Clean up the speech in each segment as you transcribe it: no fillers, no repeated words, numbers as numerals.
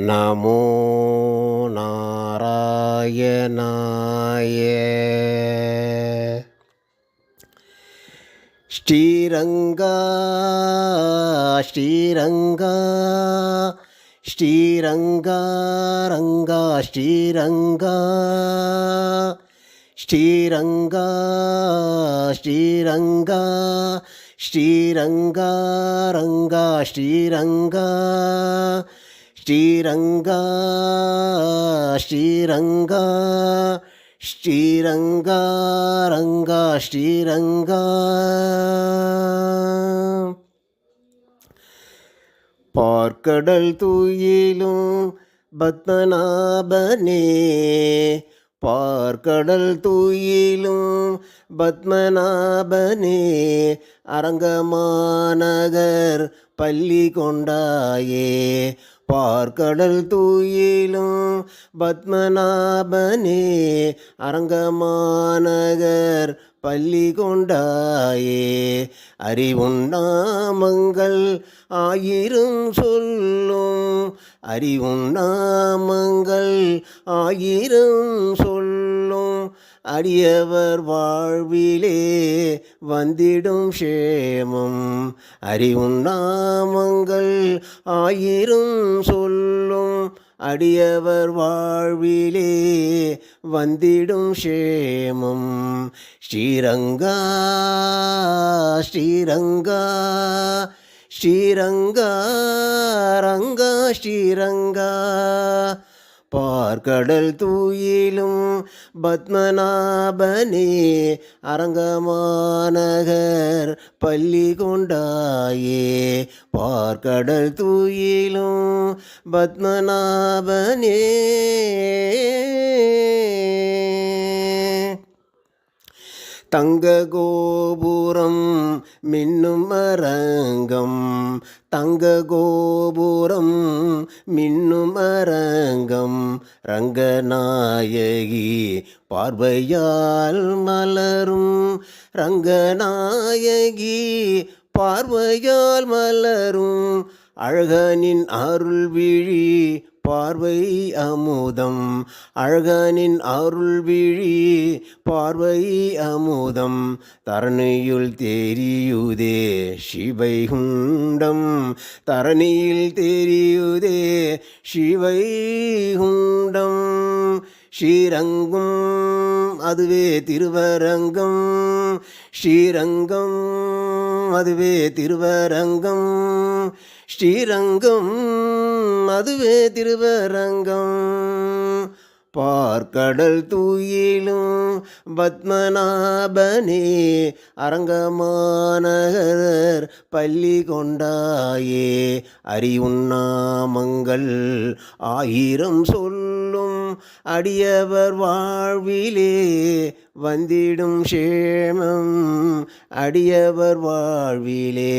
நமோ நாராயணாய. ஸ்ரீரங்கா ஸ்ரீரங்கா ஸ்ரீரங்கா ரங்கா ஸ்ரீரங்கா ஸ்ரீரங்கா ஸ்ரீரங்கா ஸ்ரீரங்கா ரங்கா ஸ்ரீரங்கா ஸ்ரீரங்கா ஸ்ரீரங்கா ஸ்ரீரங்கா ரங்கா ஸ்ரீரங்கா. பார்க்கடல் தூயிலும் பத்மநாபனே, பார்க்கடல் தூயிலும் பத்மநாபனே, அரங்கமாநகர் பள்ளி கொண்டாயே. பார்க்கடல் தூயிலும் பத்மநாபனே, அரங்கமாநகர் பள்ளி கொண்டாயே. அறிவுண்ணாமங்கள் ஆயிரம் சொல்லும், அறிவுண்ணாமங்கள் ஆயிரம் சொல்லும், அடியவர் வாழ்விலே வந்திடும் சேமம். அறிவுண்ணாமங்கள் ஆயிரம் சொல்லும், அடியவர் வாழ்விலே வந்திடும் சேமம். ஸ்ரீரங்கா ஸ்ரீரங்கா ஸ்ரீரங்கா ரங்கா ஸ்ரீரங்கா. பார்க்கடல் தூயிலும் பத்மநாபனே, அரங்கமாநகர் பள்ளி கொண்டாயே. பார்க்கடல் தூயிலும் பத்மநாபனே. தங்க கோபுரம் மின்னும் அரங்கம், தங்க கோபுரம் மின்னும் அரங்கம், ரங்கநாயகி பார்வையால் மலரும், ரங்கநாயகி பார்வையால் மலரும், அழகனின் அருள் விழி பார்வை அமுதம், அழகனின் அருள் விழி பார்வை அமுதம். தரணியுள் தெரியுதே சிவைகுண்டம், தரணியில் தெரியுதே சிவைகுண்டம். ஸ்ரீரங்கம் அதுவே திருவரங்கம், ஸ்ரீரங்கம் அதுவே திருவரங்கம், ஸ்ரீரங்கம் அதுவே திருவரங்கம். பார்க்கடல் தூயிலும் பத்மநாபனே, அரங்கமாநகர் பள்ளி கொண்டாயே. அறிவுண்ணாமங்கள் ஆயிரம் சொல்லும், அடியவர் வாழ்விலே வந்திடும் சேமம், அடியவர் வாழ்விலே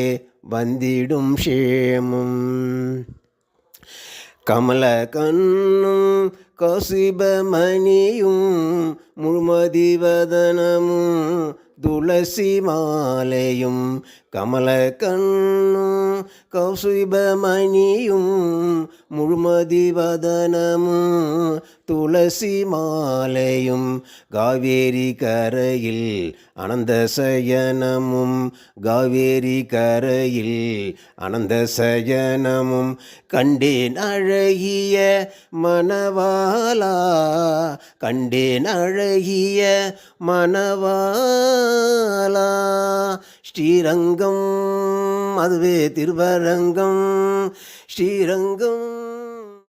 வந்திடும் சேமம். கமல கண்ணும் கௌசிபமணியும், முழுமதிவதனமும் துளசி மாலையும், கமல கண்ணும் கௌசிபமணியும், முழுமதிவதனமும் துளசி மாலையும், காவேரி கரையில் அனந்த சயனமும், காவேரி கரையில் அனந்த சயனமும், கண்டேன் அழகிய மணவாளா, கண்டேன் அழகிய மணவாளா. ஸ்ரீரங்கம் அதுவே திருவரங்கம், ஸ்ரீரங்கம்